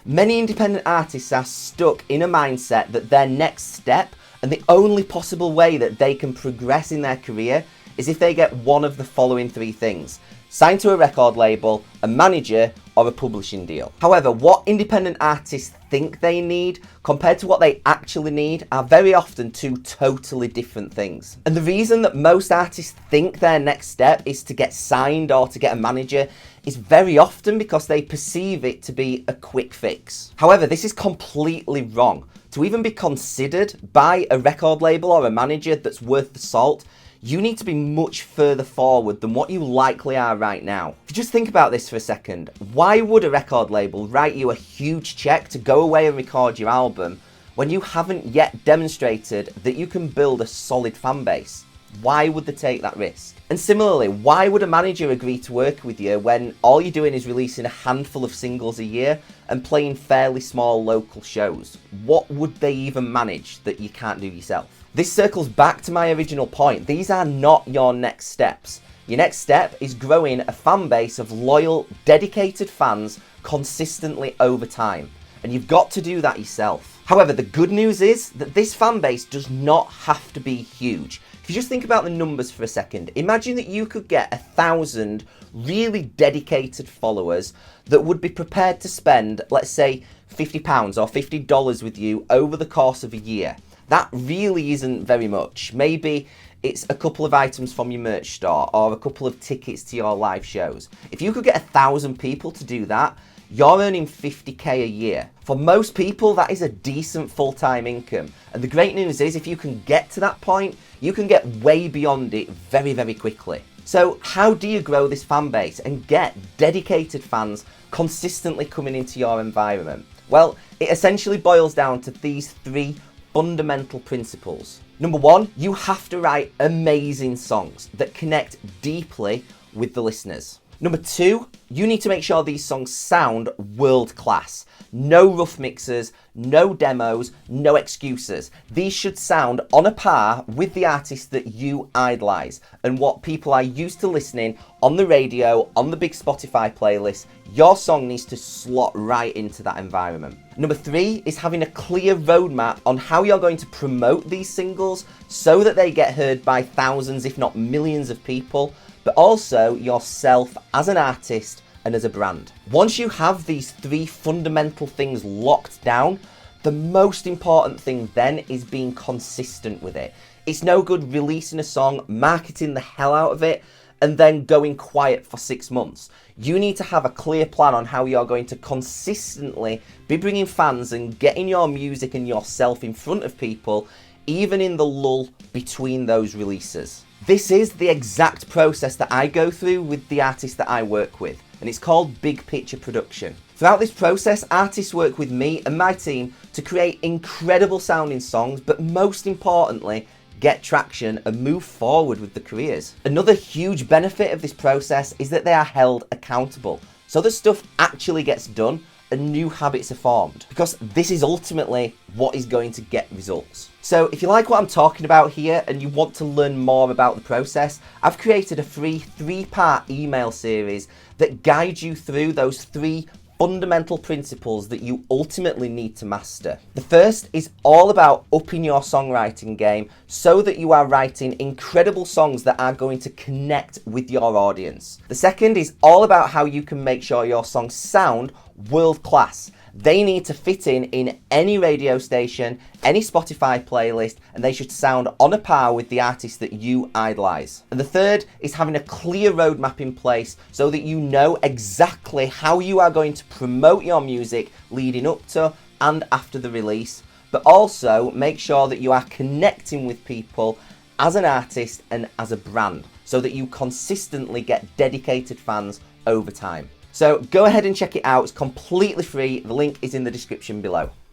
Many independent artists are stuck in a mindset that their next step and the only possible way that they can progress in their career is if they get one of the following three things: signed to a record label, a manager, or a publishing deal. However, what independent artists think they need compared to what they actually need are very often two totally different things. And the reason that most artists think their next step is to get signed or to get a manager is very often because they perceive it to be a quick fix. However, this is completely wrong. To even be considered by a record label or a manager that's worth the salt, you need to be much further forward than what you likely are right now. If you just think about this for a second, why would a record label write you a huge check to go away and record your album when you haven't yet demonstrated that you can build a solid fan base? Why would they take that risk? And similarly, why would a manager agree to work with you when all you're doing is releasing a handful of singles a year and playing fairly small local shows? What would they even manage that you can't do yourself? This circles back to my original point. These are not your next steps. Your next step is growing a fan base of loyal, dedicated fans consistently over time. And you've got to do that yourself. However, the good news is that this fan base does not have to be huge. If you just think about the numbers for a second, imagine that you could get 1,000 really dedicated followers that would be prepared to spend, let's say, £50 or $50 with you over the course of a year. That really isn't very much. Maybe it's a couple of items from your merch store or a couple of tickets to your live shows. If you could get 1,000 people to do that, you're earning 50k a year. For most people, that is a decent full-time income. And the great news is if you can get to that point, you can get way beyond it very, very quickly. So how do you grow this fan base and get dedicated fans consistently coming into your environment? Well, it essentially boils down to these three fundamental principles. Number one, you have to write amazing songs that connect deeply with the listeners. Number two, you need to make sure these songs sound world class. No rough mixes, no demos, no excuses. These should sound on a par with the artists that you idolize and what people are used to listening on the radio, on the big Spotify playlist. Your song needs to slot right into that environment. Number three is having a clear roadmap on how you're going to promote these singles so that they get heard by thousands, if not millions of people, but also yourself as an artist and as a brand. Once you have these three fundamental things locked down, the most important thing then is being consistent with it. It's no good releasing a song, marketing the hell out of it, and then going quiet for 6 months. You need to have a clear plan on how you're going to consistently be bringing fans and getting your music and yourself in front of people, even in the lull between those releases. This is the exact process that I go through with the artists that I work with, and it's called big picture production. Throughout this process, artists work with me and my team to create incredible sounding songs, but most importantly, get traction and move forward with their careers. Another huge benefit of this process is that they are held accountable, so the stuff actually gets done and new habits are formed, because this is ultimately what is going to get results. So if you like what I'm talking about here and you want to learn more about the process, I've created a free 3-part email series that guides you through those 3 fundamental principles that you ultimately need to master. The first is all about upping your songwriting game so that you are writing incredible songs that are going to connect with your audience. The second is all about how you can make sure your songs sound world class. They need to fit in any radio station, any Spotify playlist, and they should sound on a par with the artists that you idolize. And the third is having a clear roadmap in place so that you know exactly how you are going to promote your music leading up to and after the release, but also make sure that you are connecting with people as an artist and as a brand so that you consistently get dedicated fans over time. So go ahead and check it out. It's completely free. The link is in the description below.